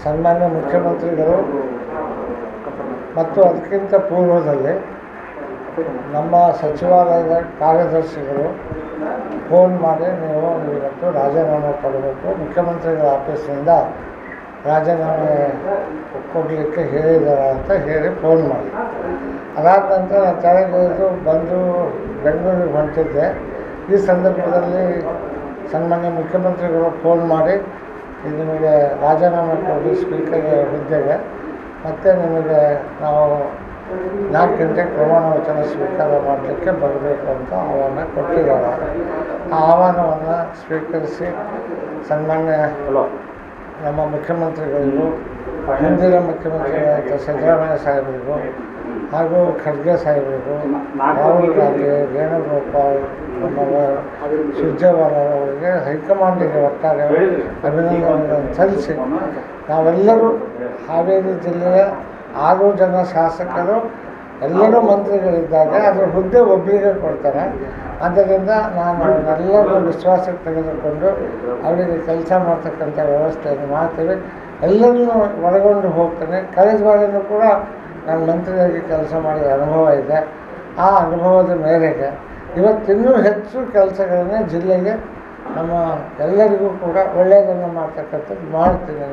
ಸನ್ಮಾನ್ಯ ಮುಖ್ಯಮಂತ್ರಿಗಳು ಮತ್ತು ಅದಕ್ಕಿಂತ ಪೂರ್ವದಲ್ಲಿ ನಮ್ಮ ಸಚಿವಾಲಯದ ಕಾರ್ಯದರ್ಶಿಗಳು ಫೋನ್ ಮಾಡಿ ನೀವು ಇವತ್ತು ರಾಜೀನಾಮೆ ಕೊಡಬೇಕು, ಮುಖ್ಯಮಂತ್ರಿಗಳ ಆಫೀಸಿನಿಂದ ರಾಜೀನಾಮೆ ಕೊಡಲಿಕ್ಕೆ ಹೇಳಿದ್ದಾರೆ ಅಂತ ಹೇಳಿ ಫೋನ್ ಮಾಡಿ. ಅದಾದ ನಂತರ ನಾನು ತಲೆಗೆ ಬಂದು ಬೆಂಗಳೂರಿಗೆ ಹೊಂಟಿದ್ದೆ. ಈ ಸಂದರ್ಭದಲ್ಲಿ ಸನ್ಮಾನ್ಯ ಮುಖ್ಯಮಂತ್ರಿಗಳು ಫೋನ್ ಮಾಡಿ ನಿಮಗೆ ರಾಜೀನಾಮೆ ಕೊಡಿ ಸ್ಪೀಕರ್ ಹುದ್ದೆಗೆ, ಮತ್ತು ನಿಮಗೆ ನಾವು 4 ಗಂಟೆಗೆ ಪ್ರಮಾಣ ವಚನ ಸ್ವೀಕಾರ ಮಾಡಲಿಕ್ಕೆ ಬರಬೇಕು ಅಂತ ಆಹ್ವಾನ ಕೊಟ್ಟಿದ್ದಾರೆ. ಆ ಆಹ್ವಾನವನ್ನು ಸ್ವೀಕರಿಸಿ ಸನ್ಮಾನ್ಯ ನಮ್ಮ ಮುಖ್ಯಮಂತ್ರಿಗಳಿಗೂ, ಹಿಂದಿನ ಮುಖ್ಯಮಂತ್ರಿಗಳಾದ ಸಿದ್ದರಾಮಯ್ಯ ಸಾಹೇಬರಿಗೂ ಹಾಗೂ ಖರ್ಗೆ ಸಾಹೇಬರಿಗೂ, ರಾಹುಲ್ ಗಾಂಧಿ, ವೇಣುಗೋಪಾಲ್, ನಮ್ಮ ಸುರ್ಜೇವಾಲ ಅವರಿಗೆ ಹೈಕಮಾಂಡಿಗೆ ಒಟ್ಟಾರೆ ಅಭಿನಂದನೆಗಳನ್ನು ಸಲ್ಲಿಸಿ ನಾವೆಲ್ಲರೂ ಹಾವೇರಿ ಜಿಲ್ಲೆಯ 6 ಜನ ಶಾಸಕರು ಎಲ್ಲರೂ ಮಂತ್ರಿಗಳಿದ್ದಾಗ ಅದರ ಹುದ್ದೆ ಒಬ್ಬರಿಗೆ ಕೊಡ್ತಾರೆ. ಆದ್ದರಿಂದ ನಾನು ಎಲ್ಲರೂ ವಿಶ್ವಾಸಕ್ಕೆ ತೆಗೆದುಕೊಂಡು ಅವರಿಗೆ ಕೆಲಸ ಮಾಡ್ತಕ್ಕಂಥ ವ್ಯವಸ್ಥೆಯನ್ನು ಮಾಡ್ತೀವಿ. ಎಲ್ಲರನ್ನೂ ಒಳಗೊಂಡು ಹೋಗ್ತೇನೆ. ಕಳೆದ ಬಾರಿಯೂ ಕೂಡ ನಾನು ಮಂತ್ರಿಯಾಗಿ ಕೆಲಸ ಮಾಡಿದ ಅನುಭವ ಇದೆ. ಆ ಅನುಭವದ ಮೇರೆಗೆ ಇವತ್ತಿನ್ನೂ ಹೆಚ್ಚು ಕೆಲಸಗಳನ್ನೇ ಜಿಲ್ಲೆಗೆ ನಮ್ಮ ಎಲ್ಲರಿಗೂ ಕೂಡ ಒಳ್ಳೆಯದನ್ನು ಮಾಡ್ತಕ್ಕಂಥದ್ದು ಮಾಡ್ತೀನಿ.